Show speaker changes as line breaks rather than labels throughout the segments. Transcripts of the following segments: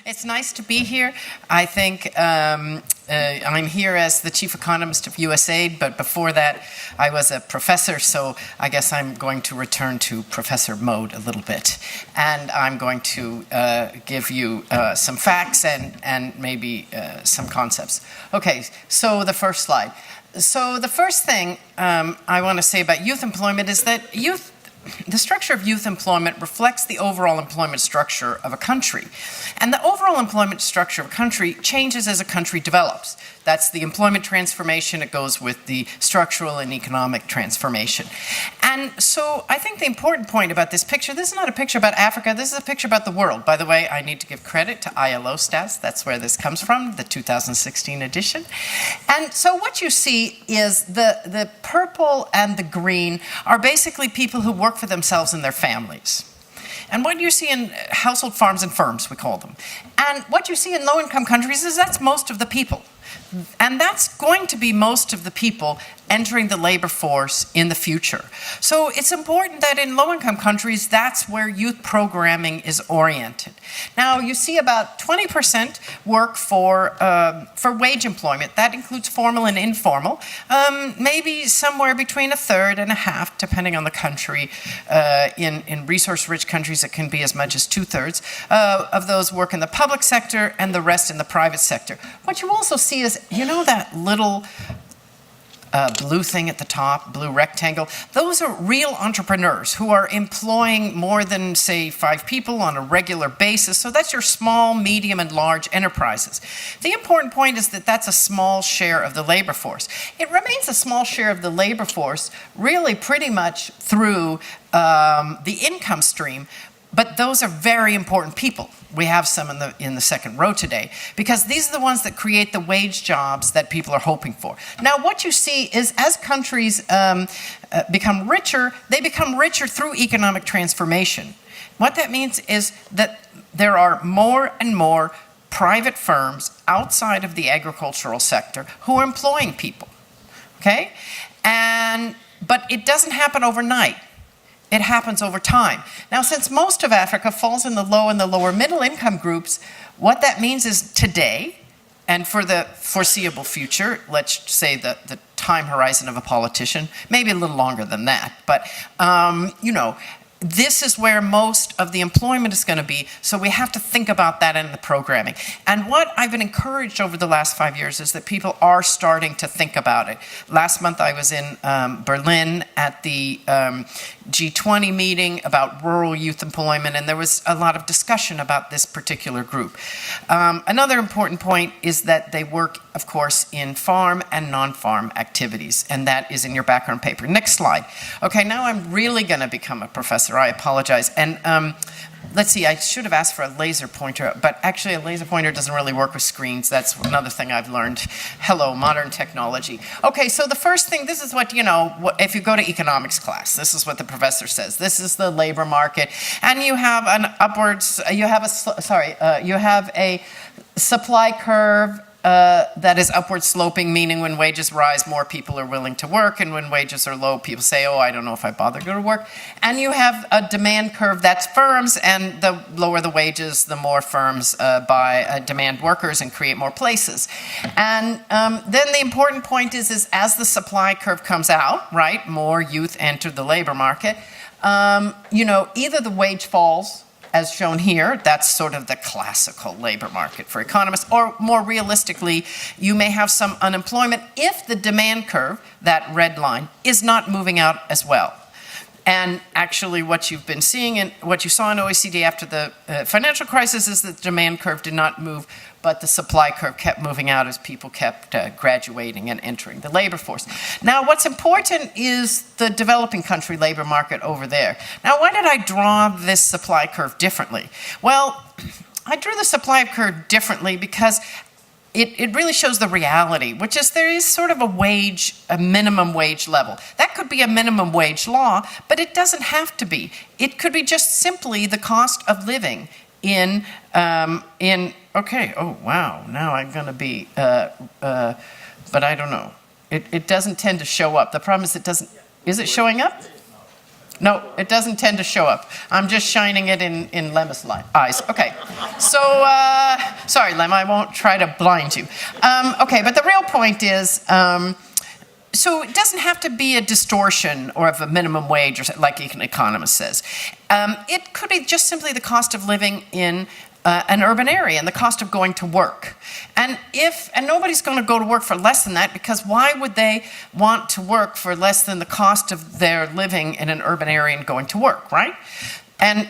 It's nice to be here. I think I'm here as the chief economist of USAID, but before that I was a professor, so I guess I'm going to return to professor mode a little bit. And I'm going to give you some facts and maybe some concepts. Okay, so the first slide. So the first thing I want to say about youth employment is that the structure of youth employment reflects the overall employment structure of a country. And the overall employment structure of a country changes as a country develops. That's the employment transformation. It goes with the structural and economic transformation. And so I think the important point about this picture, this is not a picture about Africa, this is a picture about the world. By the way, I need to give credit to ILO stats. That's where this comes from, the 2016 edition. And so what you see is the purple and the green are basically people who work for themselves and their families. And what you see in household farms and firms, we call them. And what you see in low-income countries is that's most of the people. And that's going to be most of the people entering the labor force in the future. So it's important that in low-income countries, that's where youth programming is oriented. Now, you see about 20% work for wage employment. That includes formal and informal. Maybe somewhere between a third and a half, depending on the country. In resource-rich countries, it can be as much as 2/3 of those work in the public sector and the rest in the private sector. What you also see is, you know that little blue thing at the top, blue rectangle? Those are real entrepreneurs who are employing more than, say, 5 people on a regular basis. So that's your small, medium, and large enterprises. The important point is that that's a small share of the labor force. It remains a small share of the labor force really pretty much through the income stream, but those are very important people. We have some in the second row today, because these are the ones that create the wage jobs that people are hoping for. Now, what you see is as countries become richer, they become richer through economic transformation. What that means is that there are more and more private firms outside of the agricultural sector who are employing people, okay? But it doesn't happen overnight. It happens over time. Now, since most of Africa falls in the low and the lower middle income groups, what that means is today, and for the foreseeable future, let's say the time horizon of a politician, maybe a little longer than that, but you know, this is where most of the employment is going to be, so we have to think about that in the programming. And what I've been encouraged over the last 5 years is that people are starting to think about it. Last month I was in Berlin at the G20 meeting about rural youth employment, and there was a lot of discussion about this particular group. Another important point is that they work, of course, in farm and non-farm activities, and that is in your background paper. Next slide. Okay, now I'm really going to become a professor. I apologize. And let's see, I should have asked for a laser pointer, but actually a laser pointer doesn't really work with screens. That's another thing I've learned. Hello, modern technology. Okay, so the first thing, this is what, you know, if you go to economics class, this is what the professor says. This is the labor market, and you have an upwards, you have a supply curve that is upward sloping, meaning when wages rise, more people are willing to work, and when wages are low, people say, oh, I don't know if I bother to go to work. And you have a demand curve that's firms, and the lower the wages, the more firms demand workers and create more places. And then the important point is as the supply curve comes out, right, more youth enter the labor market, you know, either the wage falls, as shown here, that's sort of the classical labor market for economists, or more realistically, you may have some unemployment if the demand curve, that red line, is not moving out as well. And actually what you've been seeing and what you saw in OECD after the financial crisis is that the demand curve did not move, but the supply curve kept moving out as people kept graduating and entering the labor force. Now, what's important is the developing country labor market over there. Now, why did I draw this supply curve differently? Well, I drew the supply curve differently because it really shows the reality, which is there is sort of a minimum wage level. That could be a minimum wage law, but it doesn't have to be. It could be just simply the cost of living okay, oh wow, now I'm gonna be, but I don't know. It doesn't tend to show up. The problem is it doesn't, is it showing up? No, it doesn't tend to show up. I'm just shining it in Lem's eyes. Okay, so, sorry, Lem, I won't try to blind you. Okay, but the real point is, so it doesn't have to be a distortion or of a minimum wage, or like an economist says. It could be just simply the cost of living in an urban area and the cost of going to work. And nobody's going to go to work for less than that, because why would they want to work for less than the cost of their living in an urban area and going to work, right? And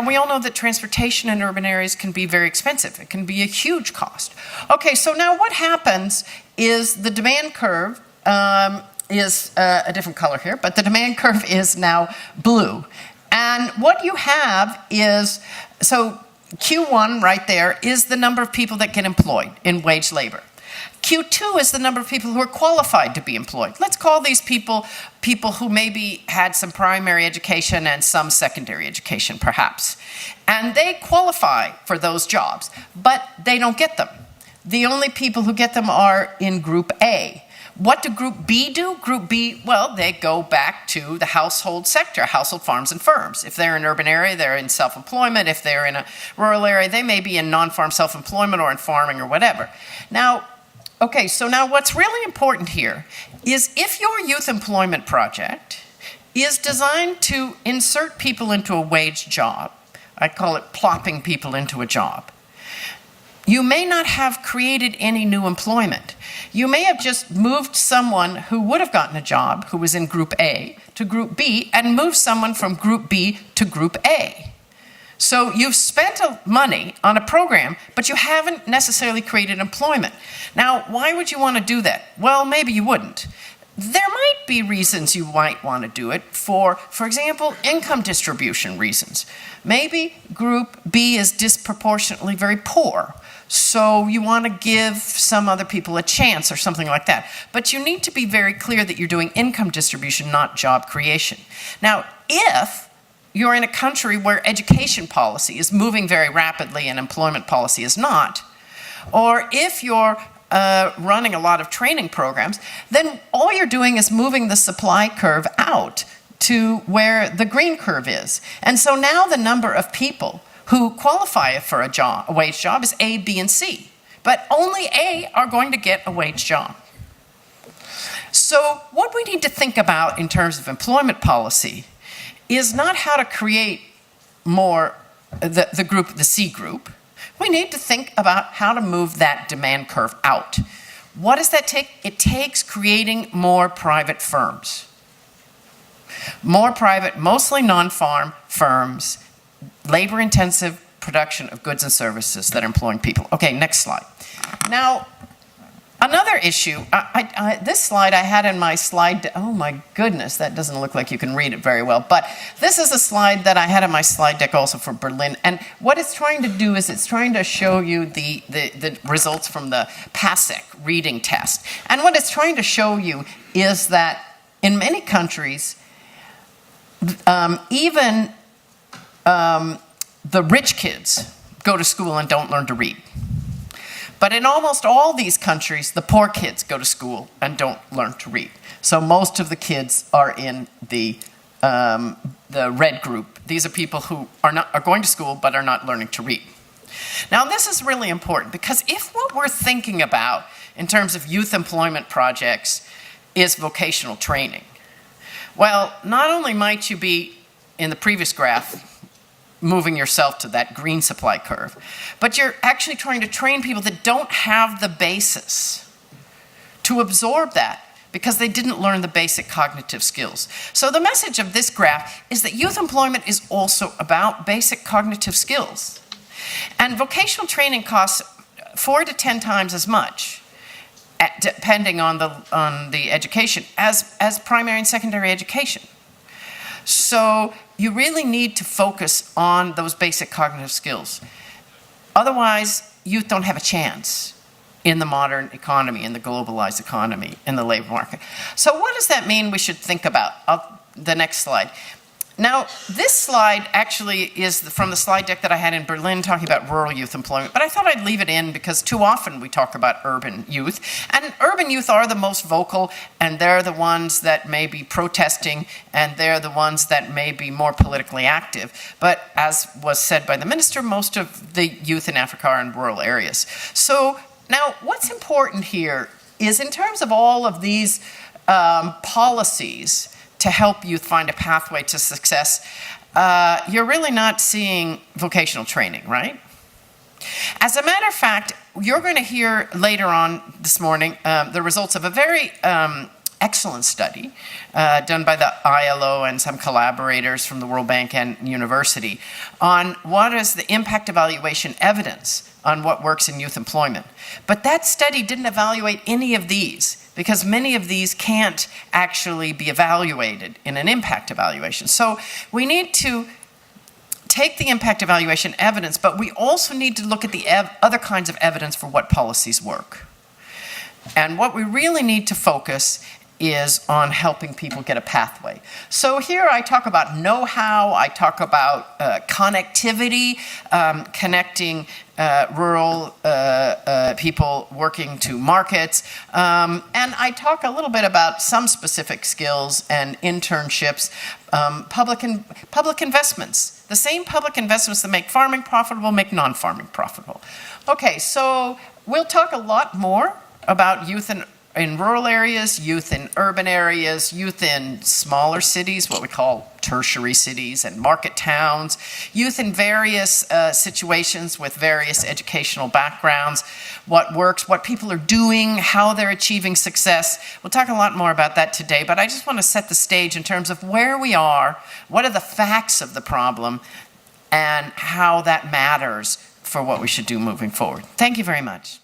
we all know that transportation in urban areas can be very expensive. It can be a huge cost. Okay, so now what happens is the demand curve is a different color here, but the demand curve is now blue. And what you have is, so Q1 right there is the number of people that get employed in wage labor. Q2 is the number of people who are qualified to be employed. Let's call these people who maybe had some primary education and some secondary education perhaps. And they qualify for those jobs, but they don't get them. The only people who get them are in Group A. What do Group B do? Group B, well, they go back to the household sector, household farms and firms. If they're in an urban area, they're in self-employment. If they're in a rural area, they may be in non-farm self-employment or in farming or whatever. Now, okay, so now what's really important here is if your youth employment project is designed to insert people into a wage job, I call it plopping people into a job, you may not have created any new employment. You may have just moved someone who would have gotten a job, who was in Group A, to Group B, and moved someone from Group B to Group A. So you've spent money on a program, but you haven't necessarily created employment. Now, why would you want to do that? Well, maybe you wouldn't. There might be reasons you might want to do it for example, income distribution reasons. Maybe Group B is disproportionately very poor, so you want to give some other people a chance or something like that. But you need to be very clear that you're doing income distribution, not job creation. Now, if you're in a country where education policy is moving very rapidly and employment policy is not, or if you're running a lot of training programs, then all you're doing is moving the supply curve out to where the green curve is. And so now the number of people who qualify for a wage job is A, B, and C. But only A are going to get a wage job. So what we need to think about in terms of employment policy is not how to create more the C group. We need to think about how to move that demand curve out. What does that take? It takes creating more private firms. More private, mostly non-farm firms, labor-intensive production of goods and services that are employing people. Okay, next slide. Now, another issue, this slide I had in my slide, oh my goodness, that doesn't look like you can read it very well, but this is a slide that I had in my slide deck also for Berlin, and what it's trying to do is it's trying to show you the results from the PASEC reading test. And what it's trying to show you is that in many countries, even the rich kids go to school and don't learn to read. But in almost all these countries, the poor kids go to school and don't learn to read. So most of the kids are in the red group. These are people who are going to school but are not learning to read. Now this is really important because if what we're thinking about in terms of youth employment projects is vocational training, well, not only might you be, in the previous graph, moving yourself to that green supply curve, but you're actually trying to train people that don't have the basis to absorb that because they didn't learn the basic cognitive skills. So the message of this graph is that youth employment is also about basic cognitive skills. And vocational training costs 4 to 10 times as much, depending on the education, as primary and secondary education. So you really need to focus on those basic cognitive skills. Otherwise, youth don't have a chance in the modern economy, in the globalized economy, in the labor market. So what does that mean we should think about? The next slide. Now, this slide actually is from the slide deck that I had in Berlin talking about rural youth employment, but I thought I'd leave it in because too often we talk about urban youth, and urban youth are the most vocal, and they're the ones that may be protesting, and they're the ones that may be more politically active. But as was said by the minister, most of the youth in Africa are in rural areas. So now what's important here is in terms of all of these policies to help youth find a pathway to success, you're really not seeing vocational training, right? As a matter of fact, you're going to hear later on this morning the results of a very excellent study done by the ILO and some collaborators from the World Bank and university on what is the impact evaluation evidence on what works in youth employment. But that study didn't evaluate any of these, because many of these can't actually be evaluated in an impact evaluation. So we need to take the impact evaluation evidence, but we also need to look at the other kinds of evidence for what policies work. And what we really need to focus is on helping people get a pathway. So here I talk about know-how, I talk about connectivity, connecting rural people working to markets, and I talk a little bit about some specific skills and internships, public investments. The same public investments that make farming profitable make non-farming profitable. Okay, so we'll talk a lot more about youth in rural areas, youth in urban areas, youth in smaller cities, what we call tertiary cities and market towns, youth in various situations with various educational backgrounds, what works, what people are doing, how they're achieving success. We'll talk a lot more about that today, but I just want to set the stage in terms of where we are, what are the facts of the problem, and how that matters for what we should do moving forward. Thank you very much.